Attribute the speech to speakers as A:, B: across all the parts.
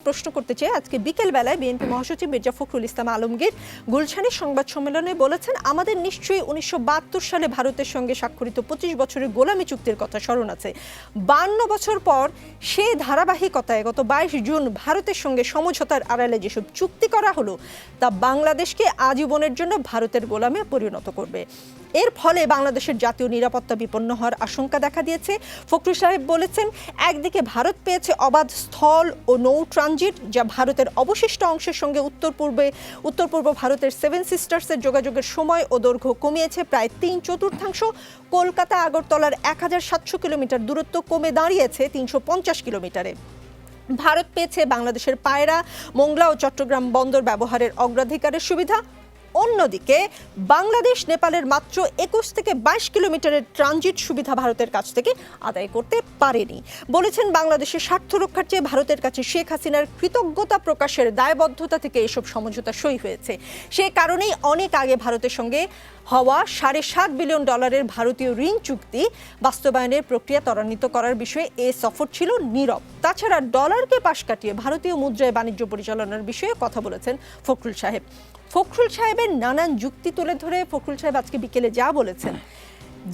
A: প্রশ্ন করতে চাই, আজকে বিকেল বেলায় বিএনপি মহাসচিব মির্জা ফখরুল ইসলাম আলমগীর গুলশানের সংবাদ সম্মেলনে বলেছেন, আমাদের নিশ্চয়ই 1972 সালে ভারতের সঙ্গে স্বাক্ষরিত 25 বছরের গোলামি চুক্তির কথা স্মরণ আছে। 52 বছর পর সেই ধারাবাহিকতায় গত 22 জুন ভারতের সঙ্গে সমঝোতার আড়ালে যেসব চুক্তি করা হলো তা বাংলাদেশকে আজীবনের জন্য ভারতের গোলামে পরিণত করবে। এর ফলে বাংলাদেশের জাতীয় নিরাপত্তা বিপন্ন হওয়ার আশঙ্কা দেখা দিয়েছে। ফখরুল সাহেব বলেছেন, একদিকে ভারত পেয়েছে অবাধ স্থল ও নৌ ট্রানজিট, যা ভারতের অবশিষ্ট অংশের সঙ্গে উত্তর পূর্ব ভারতের 7 সিস্টার্সের যোগাযোগের সময় ও দৈর্ঘ্য কমিয়েছে প্রায় 3/4। কলকাতা আগরতলার 1700 কিলোমিটার দূরত্ব কমে দাঁড়িয়েছে 350 কিলোমিটারে। ভারত পেয়েছে বাংলাদেশের পায়রা, মোংলা ও চট্টগ্রাম বন্দর ব্যবহারের অগ্রাধিকারের সুবিধা। অন্যদিকে বাংলাদেশ নেপালের মাত্র 21 থেকে 22 কিলোমিটারের ট্রানজিট সুবিধা ভারতের কাছ থেকে আদায় করতে পারেনি। বলেছেন, বাংলাদেশের স্বার্থ রক্ষার চেয়ে ভারতের কাছে শেখ হাসিনার কৃতজ্ঞতা প্রকাশের দায়বদ্ধতা থেকে এসব সমঝোতা সই হয়েছে। সে কারণেই অনেক আগে ভারতের সঙ্গে হওয়া $7.5 বিলিয়ন ভারতীয় ঋণ চুক্তি বাস্তবায়নের প্রক্রিয়া ত্বরান্বিত করার বিষয়ে এ সফর ছিল নীরব। তাছাড়া ডলারকে পাশ কাটিয়ে ভারতীয় মুদ্রায় বাণিজ্য পরিচালনার বিষয়ে কথা বলেছেন ফখরুল সাহেব। ফখরুল সাহেবের নানান যুক্তি তুলে ধরে ফখরুল সাহেব আজকে বিকেলে যা বলেছেন,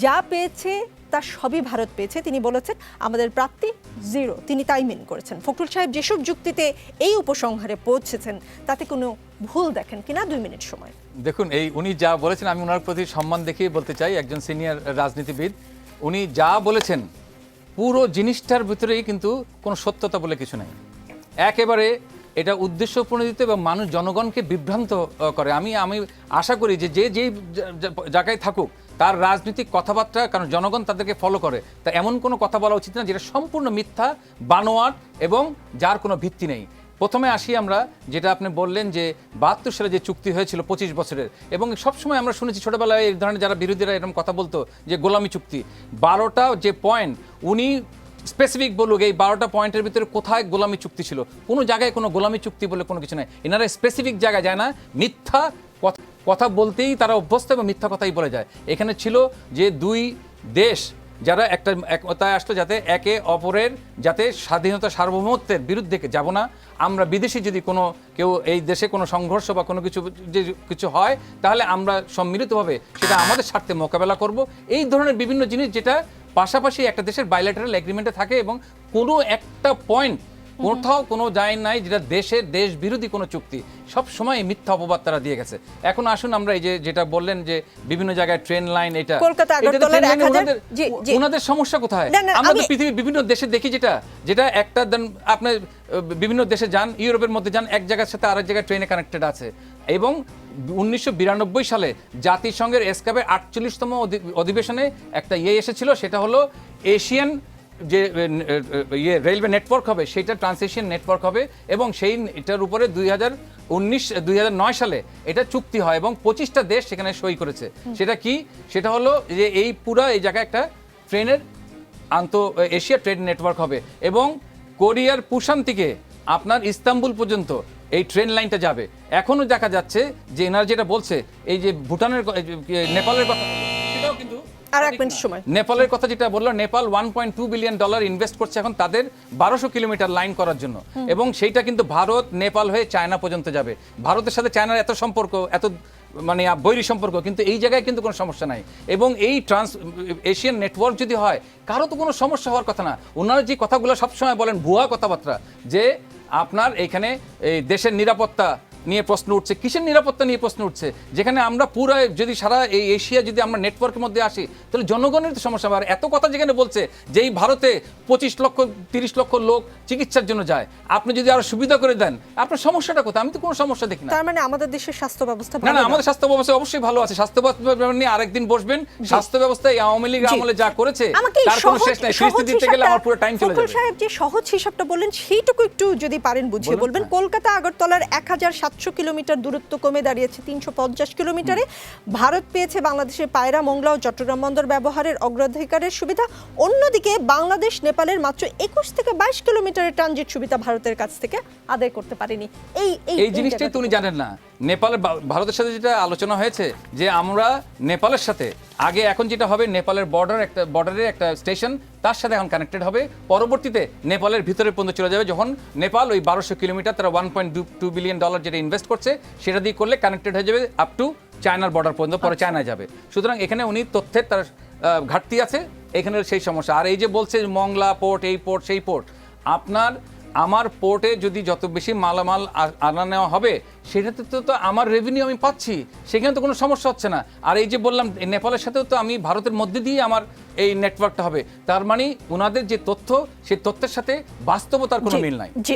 A: যা পেয়েছে তা সবই ভারত পেয়েছে। তিনি বলেছেন, আমাদের প্রাপ্তি 0, তিনি তাই মেন করেছেন। ফখরুল সাহেব যেসব যুক্তিতে এই উপসংহারে পৌঁছেছেন তাতে কোনো ভুল দেখেন কিনা 2 মিনিট সময়।
B: দেখুন, এই উনি যা বলেছেন আমি ওনার প্রতি সম্মান দেখিয়ে বলতে চাই, একজন সিনিয়র রাজনীতিবিদ, উনি যা বলেছেন পুরো জিনিসটার ভিতরেই কিন্তু কোনো সত্যতা বলে কিছু নাই। একেবারে এটা উদ্দেশ্য প্রণোদিত এবং মানুষ জনগণকে বিভ্রান্ত করে। আমি আশা করি যে যেই জায়গায় থাকুক তার রাজনৈতিক কথাবার্তা, কারণ জনগণ তাদেরকে ফলো করে, তা এমন কোনো কথা বলা উচিত না যেটা সম্পূর্ণ মিথ্যা, বানোয়াট এবং যার কোনো ভিত্তি নেই। প্রথমে আসি আমরা, যেটা আপনি বললেন যে 72 সালে যে চুক্তি হয়েছিল 25 বছরের, এবং সবসময় আমরা শুনেছি ছোটবেলায় এই ধরনের যারা বিরোধীরা এরকম কথা বলতো যে গোলামি চুক্তি। 12টা যে পয়েন্ট উনি স্পেসিফিক বলুক, এই 12টা পয়েন্টের ভিতরে কোথায় গোলামি চুক্তি ছিল? কোনো জায়গায় কোনো গোলামি চুক্তি বলে কোনো কিছু নাই। এনারা স্পেসিফিক জায়গায় যায় না, মিথ্যা কথা বলতেই তারা অভ্যস্ত এবং মিথ্যা কথাই বলে যায়। এখানে ছিল যে 2 দেশ যারা একটা একতায় আসতো, যাতে একে অপরের যাতে স্বাধীনতা সার্বভৌমত্বের বিরুদ্ধে যাব না। আমরা বিদেশি যদি কেউ এই দেশে কোনো সংঘর্ষ বা কোনো কিছু হয়, তাহলে আমরা সম্মিলিতভাবে সেটা আমাদের স্বার্থে মোকাবেলা করব। এই ধরনের বিভিন্ন জিনিস যেটা পাশাপাশি একটা দেশের বাইল্যাটারাল এগ্রিমেন্টে থাকে, এবং কোনো একটা পয়েন্ট কোথাও কোনো যায় নাই যেটা দেশ বিরোধী কোনো চুক্তি। সব সময় মিথ্যা অপবাদ তারা দিয়ে গেছে। এখন আসুন আমরা এই যেটা বললেন যে বিভিন্ন জায়গায় ট্রেন লাইন, এটা ওনাদের সমস্যা কোথায়? আমরা তো পৃথিবীর বিভিন্ন দেশে দেখি যেটা একটা আপনার বিভিন্ন দেশে যান, ইউরোপের মধ্যে যান, এক জায়গার সাথে আরেক জায়গায় ট্রেনে কানেক্টেড আছে। এবং 1992 সালে জাতিসংঘের এসকাবে 48তম অধিবেশনে একটা এসেছিল, সেটা হলো এশিয়ান যে রেলওয়ে নেটওয়ার্ক হবে, সেটা ট্রান্সএশিয়ান নেটওয়ার্ক হবে, এবং এটার উপরে 2009 সালে এটা চুক্তি হয় এবং 25টা দেশ সেখানে সই করেছে। সেটা হলো যে এই জায়গায় একটা ট্রেনের এশিয়া ট্রেন নেটওয়ার্ক হবে, এবং কোরিয়ার পুসান থেকে আপনার ইস্তাম্বুল পর্যন্ত এই ট্রেন লাইনটা যাবে। এখনো দেখা যাচ্ছে যে এনারা যেটা বলছে, এই যে নেপালের কথা, সেটাও কিন্তু নেপালের কথা যেটা বললো, নেপাল $1.2 বিলিয়ন ইনভেস্ট করছে এখন তাদের 1200 কিলোমিটার লাইন করার জন্য, এবং সেইটা কিন্তু ভারত নেপাল হয়ে চায়না পর্যন্ত যাবে। ভারতের সাথে চায়নার এত সম্পর্ক, এত বৈরী সম্পর্ক, কিন্তু এই জায়গায় কিন্তু কোনো সমস্যা নাই। এবং এই এশিয়ান নেটওয়ার্ক যদি হয়, কারো তো কোনো সমস্যা হওয়ার কথা না। ওনারা যে কথাগুলো সবসময় বলেন ভুয়া কথাবার্তা, যে আপনার এখানে এই দেশের নিরাপত্তা নিয়ে প্রশ্ন উঠছে। কিসের নিরাপত্তা নিয়ে প্রশ্ন উঠছে? যেখানে আমরা পুরো যদি সারা এই এশিয়া যদি আমরা নেটওয়ার্কের মধ্যে আসি, তাহলে জনগণের তো সমস্যা। আর এত কথা যেখানে বলছে যে এই ভারতে 25 লক্ষ 30 লক্ষ লোক চিকিৎসার জন্য যায়, আপনি যদি আরো সুবিধা করে দেন, আপনার সমস্যাটা কোথায়? আমি তো কোনো সমস্যা দেখি না।
A: তার মানে আমাদের দেশের স্বাস্থ্য ব্যবস্থা
B: না, আমাদের স্বাস্থ্য ব্যবস্থা অবশ্যই ভালো আছে। স্বাস্থ্য ব্যবস্থা নিয়ে আরেকদিন বসবেন। স্বাস্থ্য ব্যবস্থা আওয়ামী লীগ আমলে যা করেছে তার কোনো শেষ নাই। ফিরিস্তি দিতে গেলে আমার পুরো টাইম চলে যাবে।
A: সাহেব যে সহজ হিসাবটা বললেন, সেইটুকু একটু যদি পারেন বুঝিয়ে বলবেন। কলকাতা আগরতলার 1700 কিলোমিটার দূরত্ব কমে দাঁড়িয়েছে 350 কিলোমিটারে। ভারত পেয়েছে বাংলাদেশের পায়রা, মোংলা ও চট্টগ্রাম বন্দর ব্যবহারের অগ্রাধিকারের সুবিধা। অন্যদিকে বাংলাদেশ নেপালের মাত্র 21 থেকে 22 কিলোমিটারের ট্রানজিট সুবিধা ভারতের কাছ থেকে আদায় করতে পারেনি।
B: এই জিনিসটাই তো উনি জানেন না। ভারতের সাথে যেটা আলোচনা হয়েছে যে আমরা নেপালের সাথে আগে এখন যেটা হবে নেপালের বর্ডারের একটা স্টেশন তার সাথে এখন কানেক্টেড হবে, পরবর্তীতে নেপালের ভিতরে পর্যন্ত চলে যাবে, যখন নেপাল ওই 1200 কিলোমিটার তারা $1.2 বিলিয়ন যেটা ইনভেস্ট করছে সেটা দিয়ে করলে কানেক্টেড হয়ে যাবে আপ টু চায়নার বর্ডার পর্যন্ত, পরে চায়নায় যাবে। সুতরাং এখানে উনি তথ্যের তার ঘাটতি আছে, এখানে সেই সমস্যা। আর এই যে বলছে মংলা পোর্ট, এই পোর্ট সেই পোর্ট, আমার পোর্টে যদি যত বেশি মালামাল আনা নেওয়া হবে সেটাতে তো আমার রেভিনিউ আমি পাচ্ছি, সেখানে তো কোনো সমস্যা হচ্ছে না। আর এই যে বললাম নেপালের সাথেও তো আমি ভারতের মধ্যে দিয়ে আমার এই নেটওয়ার্কটা হবে, তার মানে ওনাদের যে তথ্য সেই তথ্যের সাথে বাস্তবতার কোনো মিল নাই।
A: জি